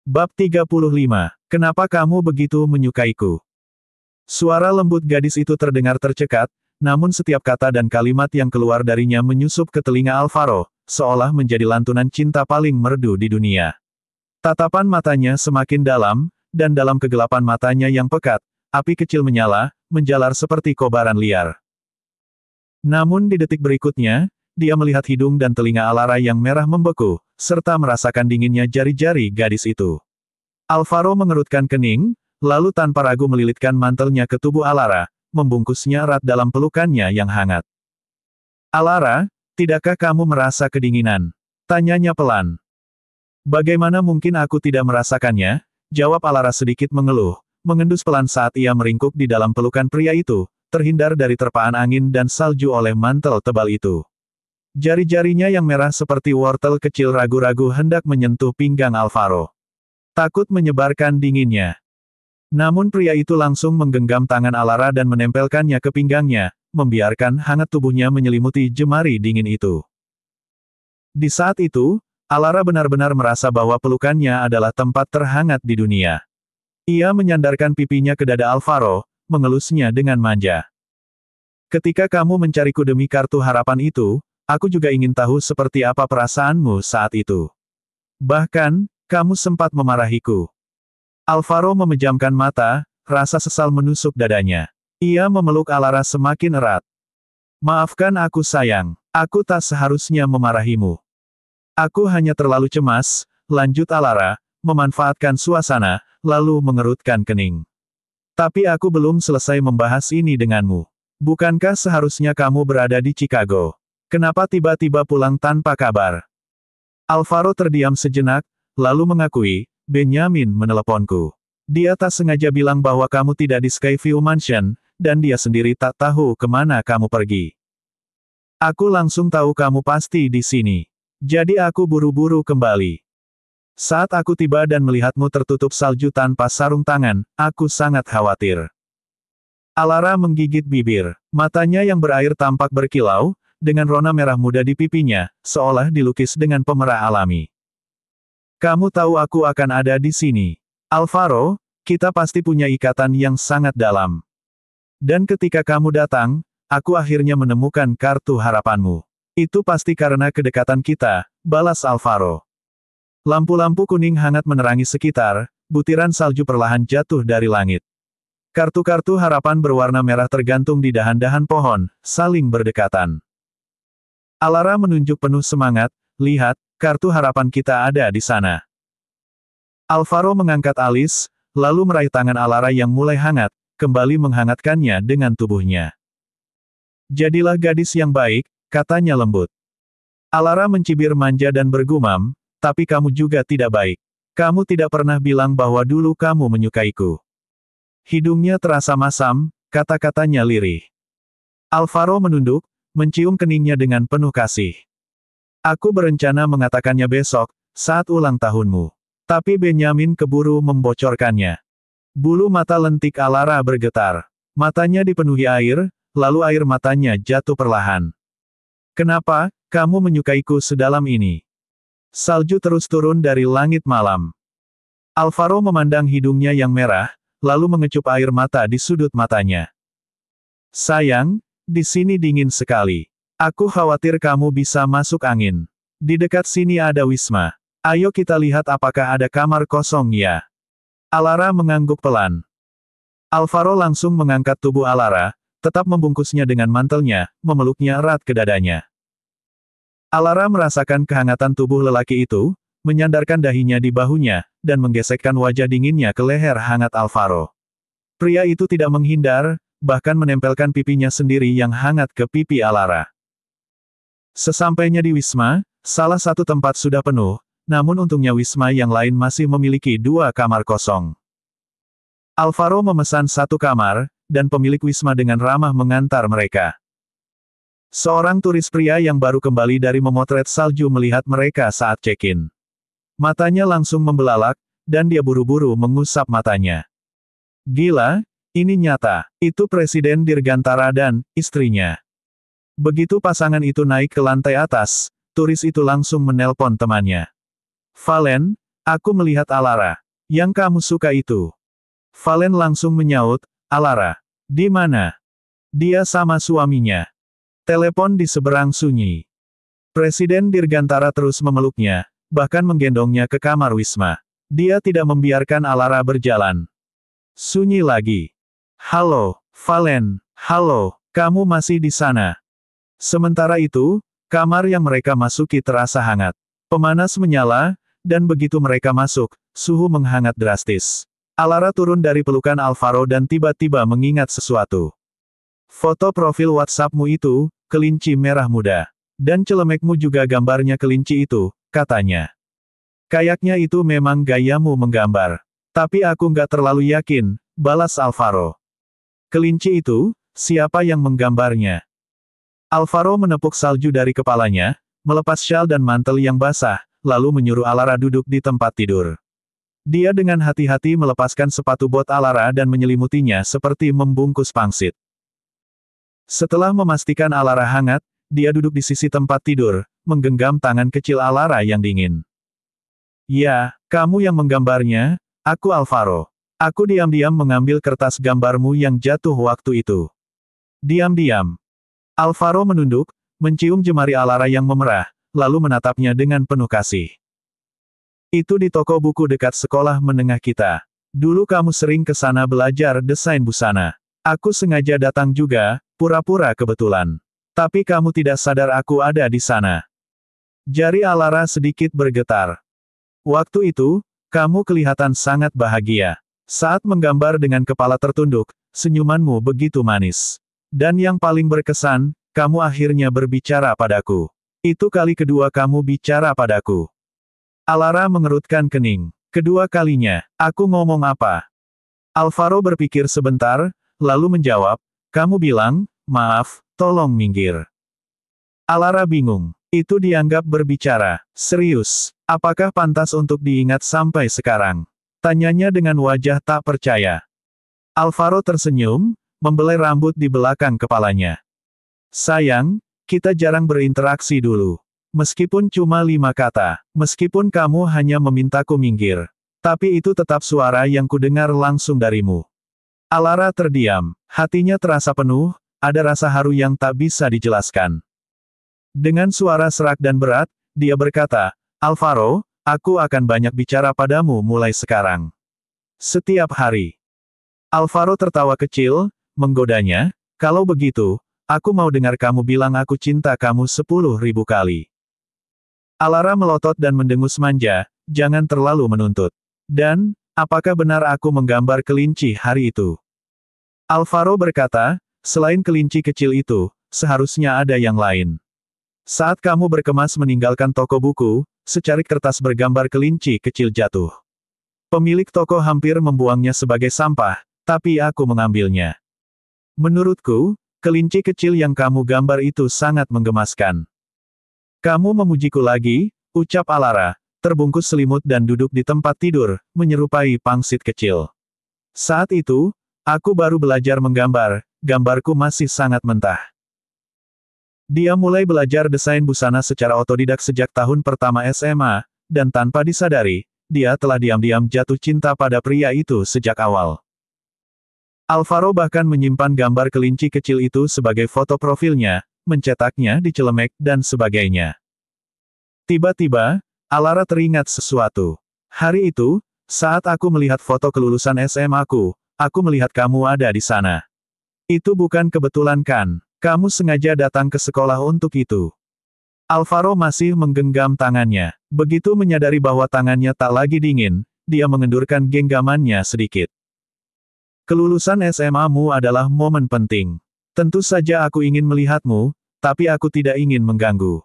Bab 35. Kenapa kamu begitu menyukaiku? Suara lembut gadis itu terdengar tercekat, namun setiap kata dan kalimat yang keluar darinya menyusup ke telinga Alvaro, seolah menjadi lantunan cinta paling merdu di dunia. Tatapan matanya semakin dalam, dan dalam kegelapan matanya yang pekat, api kecil menyala, menjalar seperti kobaran liar. Namun di detik berikutnya, dia melihat hidung dan telinga Alara yang merah membeku, serta merasakan dinginnya jari-jari gadis itu. Alvaro mengerutkan kening, lalu tanpa ragu melilitkan mantelnya ke tubuh Alara, membungkusnya erat dalam pelukannya yang hangat. "Alara, tidakkah kamu merasa kedinginan?" tanyanya pelan. "Bagaimana mungkin aku tidak merasakannya?" jawab Alara sedikit mengeluh, mengendus pelan saat ia meringkuk di dalam pelukan pria itu, terhindar dari terpaan angin dan salju oleh mantel tebal itu. Jari-jarinya yang merah seperti wortel kecil ragu-ragu hendak menyentuh pinggang Alvaro. Takut menyebarkan dinginnya. Namun pria itu langsung menggenggam tangan Alara dan menempelkannya ke pinggangnya, membiarkan hangat tubuhnya menyelimuti jemari dingin itu. Di saat itu, Alara benar-benar merasa bahwa pelukannya adalah tempat terhangat di dunia. Ia menyandarkan pipinya ke dada Alvaro, mengelusnya dengan manja. "Ketika kamu mencariku demi kartu harapan itu, aku juga ingin tahu seperti apa perasaanmu saat itu. Bahkan, kamu sempat memarahiku." Alvaro memejamkan mata, rasa sesal menusuk dadanya. Ia memeluk Alara semakin erat. "Maafkan aku sayang, aku tak seharusnya memarahimu. Aku hanya terlalu cemas," lanjut Alara, memanfaatkan suasana, lalu mengerutkan kening. "Tapi aku belum selesai membahas ini denganmu. Bukankah seharusnya kamu berada di Chicago? Kenapa tiba-tiba pulang tanpa kabar?" Alvaro terdiam sejenak, lalu mengakui, "Benjamin meneleponku. Dia tak sengaja bilang bahwa kamu tidak di Skyview Mansion, dan dia sendiri tak tahu kemana kamu pergi. Aku langsung tahu kamu pasti di sini. Jadi aku buru-buru kembali. Saat aku tiba dan melihatmu tertutup salju tanpa sarung tangan, aku sangat khawatir." Alara menggigit bibir. Matanya yang berair tampak berkilau, dengan rona merah muda di pipinya, seolah dilukis dengan pemerah alami. "Kamu tahu aku akan ada di sini. Alvaro, kita pasti punya ikatan yang sangat dalam. Dan ketika kamu datang, aku akhirnya menemukan kartu harapanmu. Itu pasti karena kedekatan kita," balas Alvaro. Lampu-lampu kuning hangat menerangi sekitar, butiran salju perlahan jatuh dari langit. Kartu-kartu harapan berwarna merah tergantung di dahan-dahan pohon, saling berdekatan. Alara menunjuk penuh semangat, "Lihat, kartu harapan kita ada di sana." Alvaro mengangkat alis, lalu meraih tangan Alara yang mulai hangat, kembali menghangatkannya dengan tubuhnya. "Jadilah gadis yang baik," katanya lembut. Alara mencibir manja dan bergumam, "Tapi kamu juga tidak baik. Kamu tidak pernah bilang bahwa dulu kamu menyukaiku." Hidungnya terasa masam, kata-katanya lirih. Alvaro menunduk, mencium keningnya dengan penuh kasih. "Aku berencana mengatakannya besok, saat ulang tahunmu. Tapi Benjamin keburu membocorkannya." Bulu mata lentik Alara bergetar. Matanya dipenuhi air, lalu air matanya jatuh perlahan. "Kenapa, kamu menyukaiku sedalam ini?" Salju terus turun dari langit malam. Alvaro memandang hidungnya yang merah, lalu mengecup air mata di sudut matanya. "Sayang, di sini dingin sekali. Aku khawatir kamu bisa masuk angin. Di dekat sini ada wisma. Ayo kita lihat apakah ada kamar kosong ya." Alara mengangguk pelan. Alvaro langsung mengangkat tubuh Alara, tetap membungkusnya dengan mantelnya, memeluknya erat ke dadanya. Alara merasakan kehangatan tubuh lelaki itu, menyandarkan dahinya di bahunya, dan menggesekkan wajah dinginnya ke leher hangat Alvaro. Pria itu tidak menghindar, bahkan menempelkan pipinya sendiri yang hangat ke pipi Alara. Sesampainya di wisma, salah satu tempat sudah penuh, namun untungnya wisma yang lain masih memiliki 2 kamar kosong. Alvaro memesan 1 kamar, dan pemilik wisma dengan ramah mengantar mereka. Seorang turis pria yang baru kembali dari memotret salju melihat mereka saat check-in. Matanya langsung membelalak, dan dia buru-buru mengusap matanya. "Gila, ini nyata. Itu Presiden Dirgantara dan istrinya." Begitu pasangan itu naik ke lantai atas, turis itu langsung menelpon temannya. "Valen, Aku melihat Alara. Yang kamu suka itu. Valen langsung menyaut, Alara. Di mana? Dia sama suaminya. Telepon di seberang sunyi. Presiden Dirgantara terus memeluknya, bahkan menggendongnya ke kamar Wisma. Dia tidak membiarkan Alara berjalan. Sunyi lagi. Halo, Valen. Halo, kamu masih di sana. Sementara itu, kamar yang mereka masuki terasa hangat. Pemanas menyala, dan begitu mereka masuk, suhu menghangat drastis. Alara turun dari pelukan Alvaro dan tiba-tiba mengingat sesuatu. Foto profil WhatsApp-mu itu, kelinci merah muda. Dan celemekmu juga gambarnya kelinci itu, katanya. Kayaknya itu memang gayamu menggambar. Tapi aku nggak terlalu yakin, balas Alvaro. Kelinci itu, siapa yang menggambarnya? Alvaro menepuk salju dari kepalanya, melepas syal dan mantel yang basah, lalu menyuruh Alara duduk di tempat tidur. Dia dengan hati-hati melepaskan sepatu bot Alara dan menyelimutinya seperti membungkus pangsit. Setelah memastikan Alara hangat, dia duduk di sisi tempat tidur, menggenggam tangan kecil Alara yang dingin. Ya, kamu yang menggambarnya, aku Alvaro. Aku diam-diam mengambil kertas gambarmu yang jatuh waktu itu. Diam-diam. Alvaro menunduk, mencium jemari Alara yang memerah, lalu menatapnya dengan penuh kasih. Itu di toko buku dekat sekolah menengah kita. Dulu kamu sering ke sana belajar desain busana. Aku sengaja datang juga, pura-pura kebetulan. Tapi kamu tidak sadar aku ada di sana. Jari Alara sedikit bergetar. Waktu itu, kamu kelihatan sangat bahagia. Saat menggambar dengan kepala tertunduk, senyumanmu begitu manis. Dan yang paling berkesan, kamu akhirnya berbicara padaku. Itu kali kedua kamu bicara padaku. Alara mengerutkan kening. Kedua kalinya, aku ngomong apa? Alvaro berpikir sebentar, lalu menjawab, kamu bilang, maaf, tolong minggir. Alara bingung. Itu dianggap berbicara. Serius, apakah pantas untuk diingat sampai sekarang? Tanyanya dengan wajah tak percaya. Alvaro tersenyum, membelai rambut di belakang kepalanya. Sayang, kita jarang berinteraksi dulu. Meskipun cuma 5 kata, meskipun kamu hanya memintaku minggir. Tapi itu tetap suara yang kudengar langsung darimu. Alara terdiam, hatinya terasa penuh, ada rasa haru yang tak bisa dijelaskan. Dengan suara serak dan berat, dia berkata, Alvaro, aku akan banyak bicara padamu mulai sekarang. Setiap hari. Alvaro tertawa kecil, menggodanya, kalau begitu, aku mau dengar kamu bilang aku cinta kamu 10.000 kali. Alara melotot dan mendengus manja, jangan terlalu menuntut. Dan, apakah benar aku menggambar kelinci hari itu? Alvaro berkata, selain kelinci kecil itu, seharusnya ada yang lain. Saat kamu berkemas meninggalkan toko buku, secarik kertas bergambar kelinci kecil jatuh. Pemilik toko hampir membuangnya sebagai sampah, tapi aku mengambilnya. Menurutku, kelinci kecil yang kamu gambar itu sangat menggemaskan. Kamu memujiku lagi, ucap Alara, terbungkus selimut dan duduk di tempat tidur, menyerupai pangsit kecil. Saat itu, aku baru belajar menggambar, gambarku masih sangat mentah. Dia mulai belajar desain busana secara otodidak sejak tahun pertama SMA, dan tanpa disadari, dia telah diam-diam jatuh cinta pada pria itu sejak awal. Alvaro bahkan menyimpan gambar kelinci kecil itu sebagai foto profilnya, mencetaknya di celemek, dan sebagainya. Tiba-tiba, Alara teringat sesuatu. Hari itu, saat aku melihat foto kelulusan SMA-ku, aku melihat kamu ada di sana. Itu bukan kebetulan kan? Kamu sengaja datang ke sekolah untuk itu. Alvaro masih menggenggam tangannya. Begitu menyadari bahwa tangannya tak lagi dingin, dia mengendurkan genggamannya sedikit. Kelulusan SMA-mu adalah momen penting. Tentu saja aku ingin melihatmu, tapi aku tidak ingin mengganggu.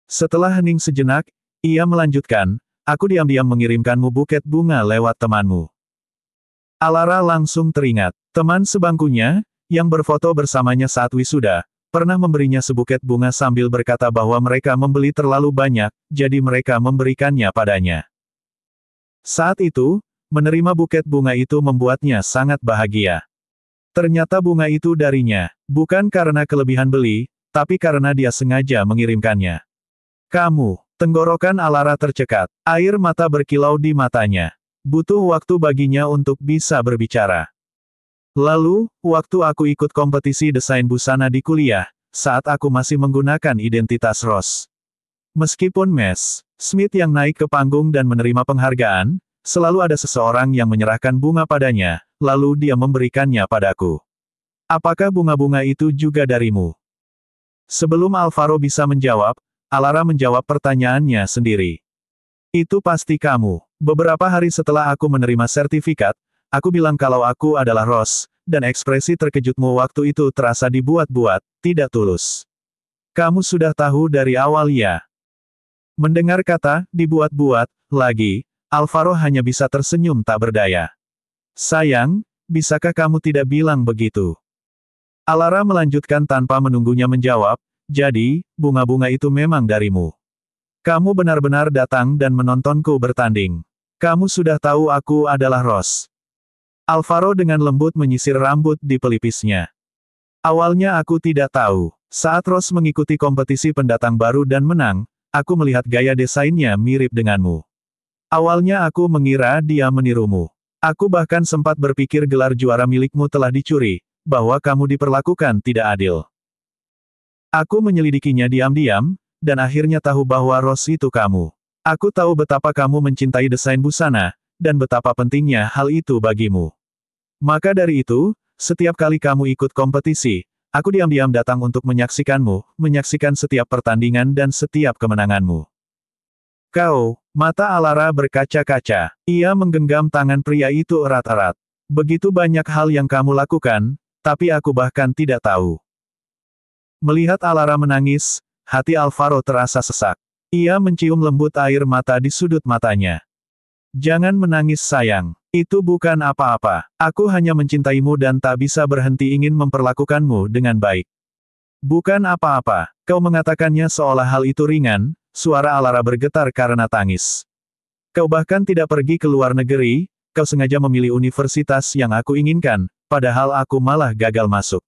Setelah hening sejenak, ia melanjutkan, aku diam-diam mengirimkanmu buket bunga lewat temanmu. Alara langsung teringat. Teman sebangkunya, yang berfoto bersamanya saat wisuda, pernah memberinya sebuket bunga sambil berkata bahwa mereka membeli terlalu banyak, jadi mereka memberikannya padanya. Saat itu, menerima buket bunga itu membuatnya sangat bahagia. Ternyata bunga itu darinya, bukan karena kelebihan beli, tapi karena dia sengaja mengirimkannya. Kamu, Tenggorokan Alara tercekat. Air mata berkilau di matanya. Butuh waktu baginya untuk bisa berbicara. Lalu, waktu aku ikut kompetisi desain busana di kuliah, saat aku masih menggunakan identitas Ross. Meskipun Smith yang naik ke panggung dan menerima penghargaan, selalu ada seseorang yang menyerahkan bunga padanya, lalu dia memberikannya padaku. Apakah bunga-bunga itu juga darimu? Sebelum Alvaro bisa menjawab, Alara menjawab pertanyaannya sendiri. Itu pasti kamu. Beberapa hari setelah aku menerima sertifikat, aku bilang kalau aku adalah Ross, dan ekspresi terkejutmu waktu itu terasa dibuat-buat, tidak tulus. Kamu sudah tahu dari awal ya? Mendengar kata, dibuat-buat, lagi, Alvaro hanya bisa tersenyum tak berdaya. Sayang, bisakah kamu tidak bilang begitu? Alara melanjutkan tanpa menunggunya menjawab, jadi, bunga-bunga itu memang darimu. Kamu benar-benar datang dan menontonku bertanding. Kamu sudah tahu aku adalah Ross. Alvaro dengan lembut menyisir rambut di pelipisnya. Awalnya aku tidak tahu. Saat Ross mengikuti kompetisi pendatang baru dan menang, aku melihat gaya desainnya mirip denganmu. Awalnya aku mengira dia menirumu. Aku bahkan sempat berpikir gelar juara milikmu telah dicuri, bahwa kamu diperlakukan tidak adil. Aku menyelidikinya diam-diam, dan akhirnya tahu bahwa Ross itu kamu. Aku tahu betapa kamu mencintai desain busana, dan betapa pentingnya hal itu bagimu. Maka dari itu, setiap kali kamu ikut kompetisi, aku diam-diam datang untuk menyaksikanmu, menyaksikan setiap pertandingan dan setiap kemenanganmu. Kau, mata Alara berkaca-kaca. Ia menggenggam tangan pria itu erat-erat. Begitu banyak hal yang kamu lakukan, tapi aku bahkan tidak tahu. Melihat Alara menangis, hati Alvaro terasa sesak. Ia mencium lembut air mata di sudut matanya. Jangan menangis sayang. Itu bukan apa-apa. Aku hanya mencintaimu dan tak bisa berhenti ingin memperlakukanmu dengan baik. Bukan apa-apa. Kau mengatakannya seolah hal itu ringan, suara Alara bergetar karena tangis. Kau bahkan tidak pergi ke luar negeri, kau sengaja memilih universitas yang aku inginkan, padahal aku malah gagal masuk.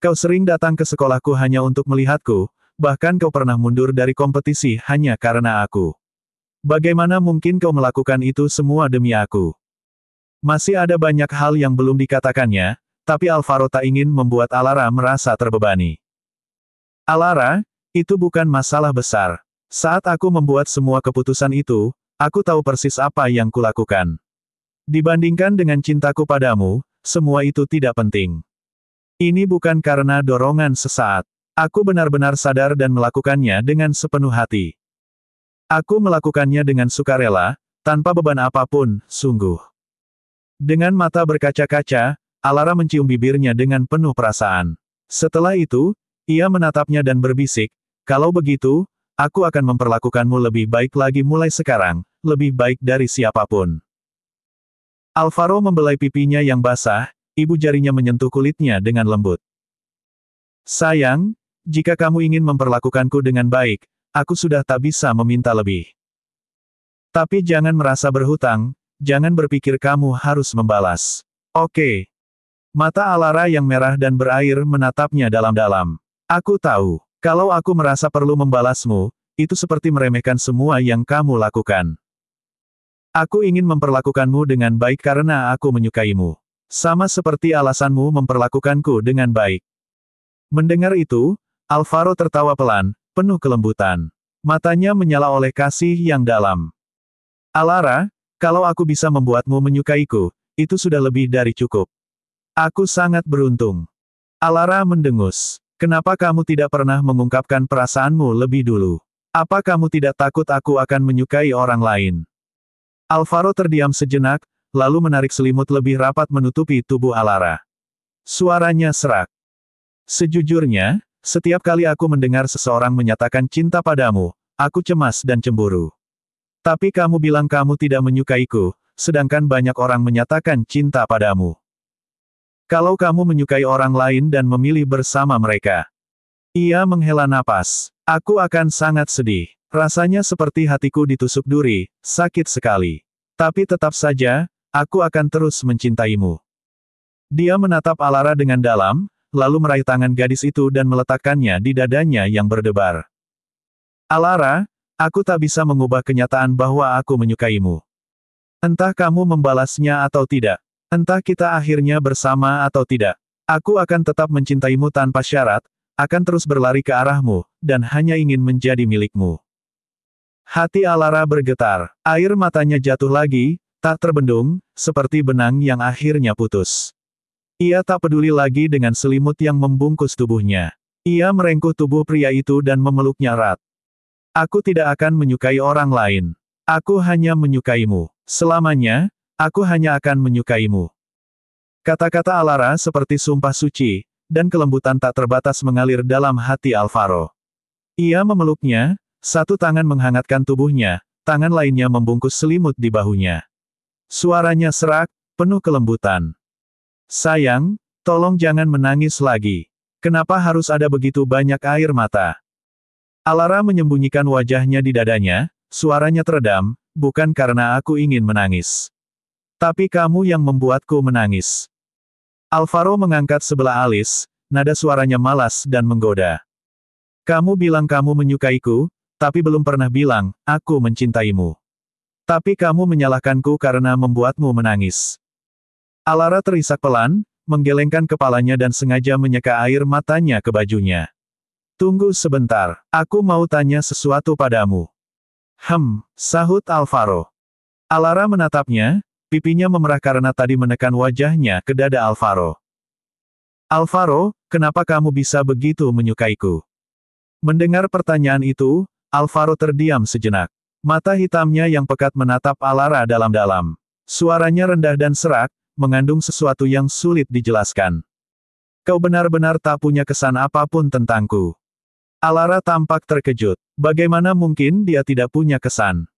Kau sering datang ke sekolahku hanya untuk melihatku, bahkan kau pernah mundur dari kompetisi hanya karena aku. Bagaimana mungkin kau melakukan itu semua demi aku? Masih ada banyak hal yang belum dikatakannya, tapi Alvaro tak ingin membuat Alara merasa terbebani. Alara, itu bukan masalah besar. Saat aku membuat semua keputusan itu, aku tahu persis apa yang kulakukan. Dibandingkan dengan cintaku padamu, semua itu tidak penting. Ini bukan karena dorongan sesaat. Aku benar-benar sadar dan melakukannya dengan sepenuh hati. Aku melakukannya dengan sukarela, tanpa beban apapun, sungguh. Dengan mata berkaca-kaca, Alara mencium bibirnya dengan penuh perasaan. Setelah itu, ia menatapnya dan berbisik, kalau begitu, aku akan memperlakukanmu lebih baik lagi mulai sekarang, lebih baik dari siapapun. Alvaro membelai pipinya yang basah, ibu jarinya menyentuh kulitnya dengan lembut. Sayang, jika kamu ingin memperlakukanku dengan baik, aku sudah tak bisa meminta lebih. Tapi jangan merasa berhutang, jangan berpikir kamu harus membalas. Oke. Mata Alara yang merah dan berair menatapnya dalam-dalam. Aku tahu, kalau aku merasa perlu membalasmu, itu seperti meremehkan semua yang kamu lakukan. Aku ingin memperlakukanmu dengan baik karena aku menyukaimu. Sama seperti alasanmu memperlakukanku dengan baik. Mendengar itu, Alvaro tertawa pelan, penuh kelembutan. Matanya menyala oleh kasih yang dalam. Alara, kalau aku bisa membuatmu menyukaiku, itu sudah lebih dari cukup. Aku sangat beruntung. Alara mendengus. Kenapa kamu tidak pernah mengungkapkan perasaanmu lebih dulu? Apa kamu tidak takut aku akan menyukai orang lain? Alvaro terdiam sejenak, lalu menarik selimut lebih rapat menutupi tubuh Alara. Suaranya serak. Sejujurnya, setiap kali aku mendengar seseorang menyatakan cinta padamu, aku cemas dan cemburu. Tapi kamu bilang kamu tidak menyukaiku, sedangkan banyak orang menyatakan cinta padamu. Kalau kamu menyukai orang lain dan memilih bersama mereka. Ia menghela napas. Aku akan sangat sedih. Rasanya seperti hatiku ditusuk duri, sakit sekali. Tapi tetap saja, aku akan terus mencintaimu. Dia menatap Alara dengan dalam, lalu meraih tangan gadis itu dan meletakkannya di dadanya yang berdebar. Alara, Aku tak bisa mengubah kenyataan bahwa aku menyukaimu. Entah kamu membalasnya atau tidak. Entah kita akhirnya bersama atau tidak. Aku akan tetap mencintaimu tanpa syarat, akan terus berlari ke arahmu, dan hanya ingin menjadi milikmu. Hati Alara bergetar. Air matanya jatuh lagi, tak terbendung, seperti benang yang akhirnya putus. Ia tak peduli lagi dengan selimut yang membungkus tubuhnya. Ia merengkuh tubuh pria itu dan memeluknya erat. Aku tidak akan menyukai orang lain. Aku hanya menyukaimu. Selamanya, aku hanya akan menyukaimu. Kata-kata Alara seperti sumpah suci, dan kelembutan tak terbatas mengalir dalam hati Alvaro. Ia memeluknya, satu tangan menghangatkan tubuhnya, tangan lainnya membungkus selimut di bahunya. Suaranya serak, penuh kelembutan. Sayang, tolong jangan menangis lagi. Kenapa harus ada begitu banyak air mata? Alara menyembunyikan wajahnya di dadanya, suaranya teredam, bukan karena aku ingin menangis. Tapi kamu yang membuatku menangis. Alvaro mengangkat sebelah alis, nada suaranya malas dan menggoda. Kamu bilang kamu menyukaiku, tapi belum pernah bilang, aku mencintaimu. Tapi kamu menyalahkanku karena membuatmu menangis. Alara terisak pelan, menggelengkan kepalanya dan sengaja menyeka air matanya ke bajunya. Tunggu sebentar, aku mau tanya sesuatu padamu. Sahut Alvaro. Alara menatapnya, pipinya memerah karena tadi menekan wajahnya ke dada Alvaro. Alvaro, kenapa kamu bisa begitu menyukaiku? Mendengar pertanyaan itu, Alvaro terdiam sejenak. Mata hitamnya yang pekat menatap Alara dalam-dalam. Suaranya rendah dan serak, mengandung sesuatu yang sulit dijelaskan. Kau benar-benar tak punya kesan apapun tentangku. Alara tampak terkejut. Bagaimana mungkin dia tidak punya kesan?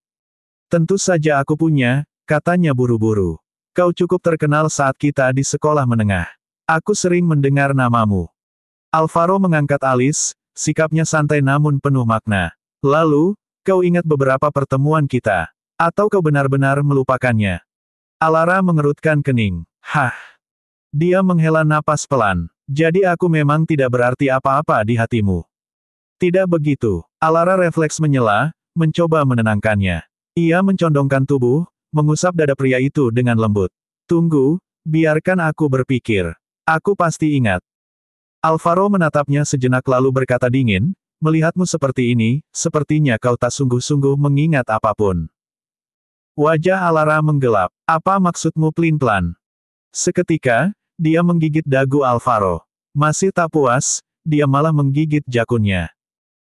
Tentu saja aku punya, katanya buru-buru. Kau cukup terkenal saat kita di sekolah menengah. Aku sering mendengar namamu. Alvaro mengangkat alis, sikapnya santai namun penuh makna. Lalu, kau ingat beberapa pertemuan kita? Atau kau benar-benar melupakannya? Alara mengerutkan kening. Dia menghela napas pelan. Jadi aku memang tidak berarti apa-apa di hatimu. Tidak begitu. Alara refleks menyela, mencoba menenangkannya. Ia mencondongkan tubuh, mengusap dada pria itu dengan lembut. Tunggu, biarkan aku berpikir. Aku pasti ingat. Alvaro menatapnya sejenak lalu berkata dingin, melihatmu seperti ini, sepertinya kau tak sungguh-sungguh mengingat apapun. Wajah Alara menggelap. Apa maksudmu pelin-pelan? Seketika, dia menggigit dagu Alvaro. Masih tak puas, dia malah menggigit jakunnya.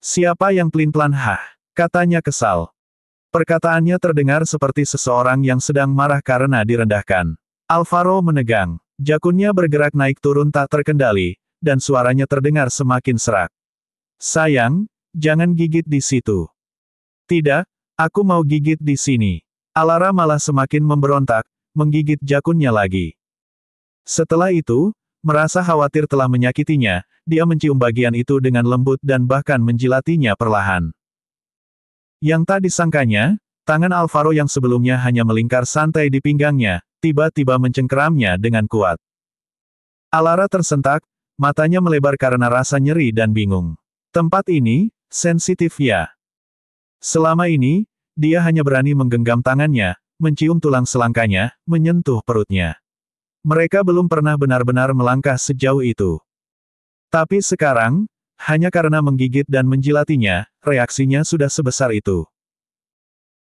Siapa yang pelin-pelan? Katanya kesal. Perkataannya terdengar seperti seseorang yang sedang marah karena direndahkan. Alvaro menegang. Jakunnya bergerak naik turun tak terkendali, dan suaranya terdengar semakin serak. Sayang, jangan gigit di situ. Tidak, aku mau gigit di sini. Alara malah semakin memberontak, menggigit jakunnya lagi. Setelah itu, merasa khawatir telah menyakitinya, dia mencium bagian itu dengan lembut dan bahkan menjilatinya perlahan. Yang tak disangkanya, tangan Alvaro yang sebelumnya hanya melingkar santai di pinggangnya, tiba-tiba mencengkeramnya dengan kuat. Alara tersentak, matanya melebar karena rasa nyeri dan bingung. Tempat ini, sensitif ya. Selama ini, dia hanya berani menggenggam tangannya, mencium tulang selangkanya, menyentuh perutnya. Mereka belum pernah benar-benar melangkah sejauh itu. Tapi sekarang, hanya karena menggigit dan menjilatinya, reaksinya sudah sebesar itu.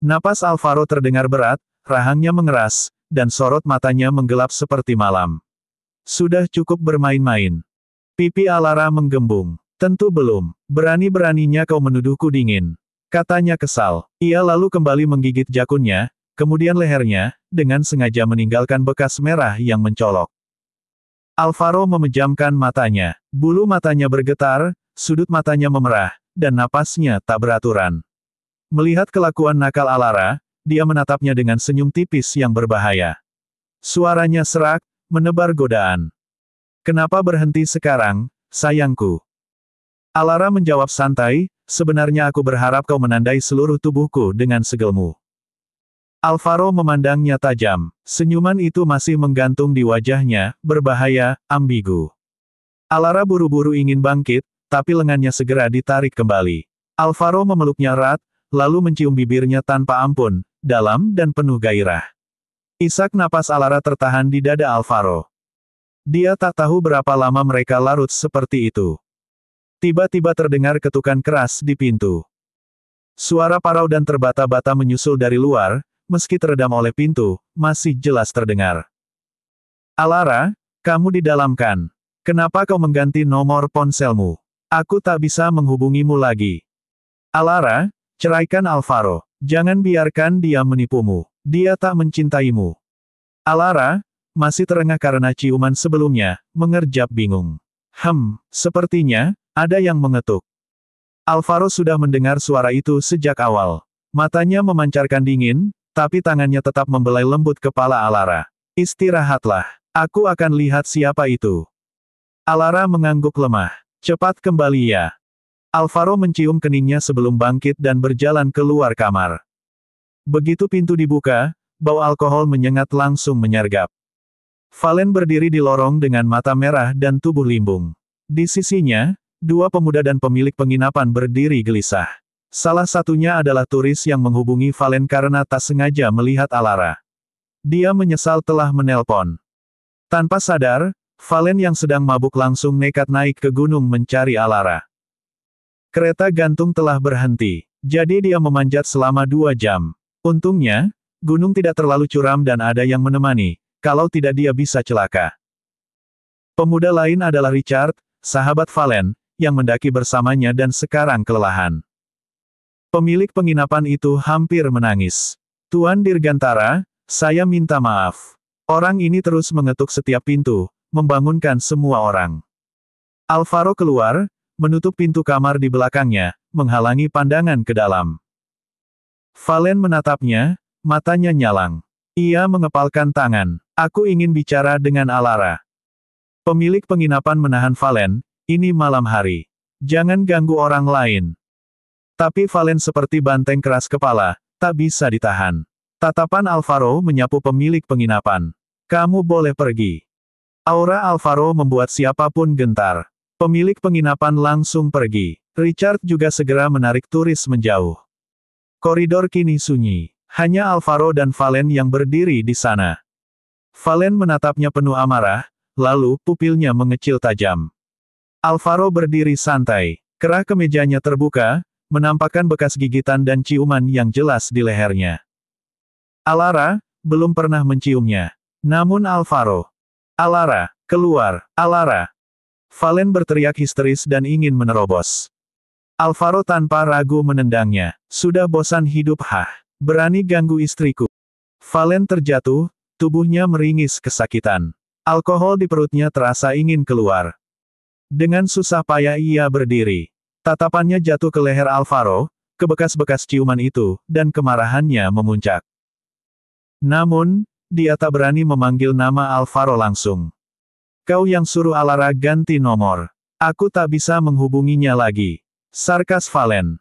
Napas Alvaro terdengar berat, rahangnya mengeras, dan sorot matanya menggelap seperti malam. Sudah cukup bermain-main. Pipi Alara menggembung. Tentu belum. Berani-beraninya kau menuduhku dingin. Katanya kesal. Ia lalu kembali menggigit jakunnya, kemudian lehernya, dengan sengaja meninggalkan bekas merah yang mencolok. Alvaro memejamkan matanya. Bulu matanya bergetar, sudut matanya memerah, dan napasnya tak beraturan. Melihat kelakuan nakal Alara, dia menatapnya dengan senyum tipis yang berbahaya. Suaranya serak, menebar godaan. Kenapa berhenti sekarang, sayangku? Alara menjawab santai, sebenarnya aku berharap kau menandai seluruh tubuhku dengan segelmu. Alvaro memandangnya tajam. Senyuman itu masih menggantung di wajahnya, berbahaya, ambigu. Alara buru-buru ingin bangkit, tapi lengannya segera ditarik kembali. Alvaro memeluknya erat, lalu mencium bibirnya tanpa ampun, dalam dan penuh gairah. Isak napas Alara tertahan di dada Alvaro. Dia tak tahu berapa lama mereka larut seperti itu. Tiba-tiba terdengar ketukan keras di pintu. Suara parau dan terbata-bata menyusul dari luar, meski teredam oleh pintu, masih jelas terdengar. Alara, kamu di dalam kan? Kenapa kau mengganti nomor ponselmu? Aku tak bisa menghubungimu lagi. Alara, ceraikan Alvaro. Jangan biarkan dia menipumu. Dia tak mencintaimu. Alara, masih terengah karena ciuman sebelumnya, mengerjap bingung. Sepertinya, ada yang mengetuk. Alvaro sudah mendengar suara itu sejak awal. Matanya memancarkan dingin, tapi tangannya tetap membelai lembut kepala Alara. Istirahatlah. Aku akan lihat siapa itu. Alara mengangguk lemah. Cepat kembali ya. Alvaro mencium keningnya sebelum bangkit dan berjalan keluar kamar. Begitu pintu dibuka, bau alkohol menyengat langsung menyergap. Valen berdiri di lorong dengan mata merah dan tubuh limbung. Di sisinya, dua pemuda dan pemilik penginapan berdiri gelisah. Salah satunya adalah turis yang menghubungi Valen karena tak sengaja melihat Alara. Dia menyesal telah menelpon. Tanpa sadar, Valen yang sedang mabuk langsung nekat naik ke gunung mencari Alara. Kereta gantung telah berhenti, jadi dia memanjat selama 2 jam. Untungnya, gunung tidak terlalu curam dan ada yang menemani, kalau tidak dia bisa celaka. Pemuda lain adalah Richard, sahabat Valen, yang mendaki bersamanya dan sekarang kelelahan. Pemilik penginapan itu hampir menangis. Tuan Dirgantara, saya minta maaf. Orang ini terus mengetuk setiap pintu, membangunkan semua orang. Alvaro keluar, menutup pintu kamar di belakangnya, menghalangi pandangan ke dalam. Valen menatapnya, matanya nyalang. Ia mengepalkan tangan. Aku ingin bicara dengan Alara. Pemilik penginapan menahan Valen, ini malam hari. Jangan ganggu orang lain. Tapi Valen seperti banteng keras kepala, tak bisa ditahan. Tatapan Alvaro menyapu pemilik penginapan. Kamu boleh pergi. Aura Alvaro membuat siapapun gentar. Pemilik penginapan langsung pergi. Richard juga segera menarik turis menjauh. Koridor kini sunyi. Hanya Alvaro dan Valen yang berdiri di sana. Valen menatapnya penuh amarah, lalu pupilnya mengecil tajam. Alvaro berdiri santai. Kerah kemejanya terbuka, menampakkan bekas gigitan dan ciuman yang jelas di lehernya. Alara, belum pernah menciumnya. Namun Alvaro. Alara, keluar, Alara. Valen berteriak histeris dan ingin menerobos. Alvaro tanpa ragu menendangnya. Sudah bosan hidup berani ganggu istriku. Valen terjatuh, tubuhnya meringis kesakitan. Alkohol di perutnya terasa ingin keluar. Dengan susah payah ia berdiri. Tatapannya jatuh ke leher Alvaro, ke bekas-bekas ciuman itu, dan kemarahannya memuncak. Namun, dia tak berani memanggil nama Alvaro langsung. Kau yang suruh Alara ganti nomor. Aku tak bisa menghubunginya lagi. Sarkas Valen.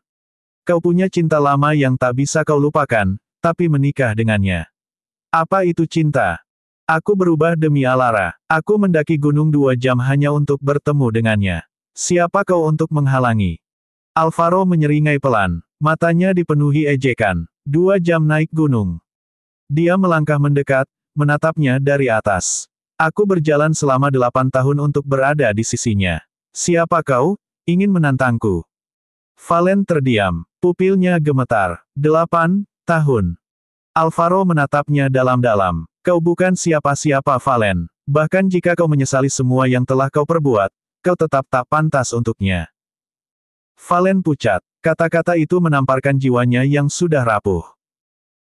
Kau punya cinta lama yang tak bisa kau lupakan, tapi menikah dengannya. Apa itu cinta? Aku berubah demi Alara. Aku mendaki gunung 2 jam hanya untuk bertemu dengannya. Siapa kau untuk menghalangi? Alvaro menyeringai pelan. Matanya dipenuhi ejekan. 2 jam naik gunung. Dia melangkah mendekat, menatapnya dari atas. Aku berjalan selama 8 tahun untuk berada di sisinya. Siapa kau? Ingin menantangku? Valen terdiam. Pupilnya gemetar. 8 tahun. Alvaro menatapnya dalam-dalam. Kau bukan siapa-siapa Valen. Bahkan jika kau menyesali semua yang telah kau perbuat, kau tetap tak pantas untuknya. Valen pucat. Kata-kata itu menamparkan jiwanya yang sudah rapuh.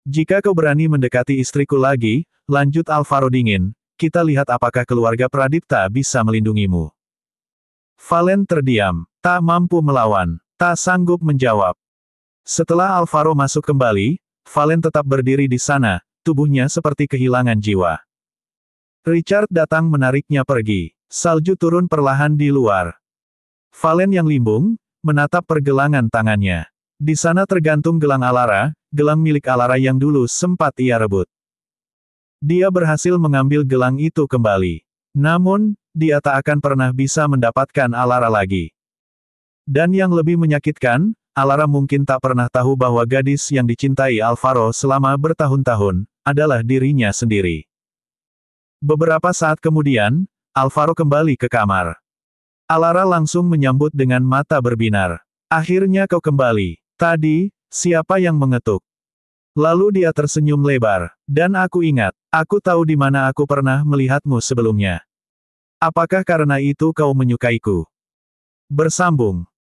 Jika kau berani mendekati istriku lagi, lanjut Alvaro dingin, kita lihat apakah keluarga Pradipta bisa melindungimu. Valen terdiam, tak mampu melawan, tak sanggup menjawab. Setelah Alvaro masuk kembali, Valen tetap berdiri di sana, tubuhnya seperti kehilangan jiwa. Richard datang menariknya pergi. Salju turun perlahan di luar. Valen yang limbung, menatap pergelangan tangannya. Di sana tergantung gelang Alara, gelang milik Alara yang dulu sempat ia rebut. Dia berhasil mengambil gelang itu kembali. Namun, dia tak akan pernah bisa mendapatkan Alara lagi. Dan yang lebih menyakitkan, Alara mungkin tak pernah tahu bahwa gadis yang dicintai Alvaro selama bertahun-tahun, adalah dirinya sendiri. Beberapa saat kemudian, Alvaro kembali ke kamar. Alara langsung menyambut dengan mata berbinar. Akhirnya kau kembali. Tadi, siapa yang mengetuk? Lalu dia tersenyum lebar. Dan aku ingat, aku tahu di mana aku pernah melihatmu sebelumnya. Apakah karena itu kau menyukaiku? Bersambung.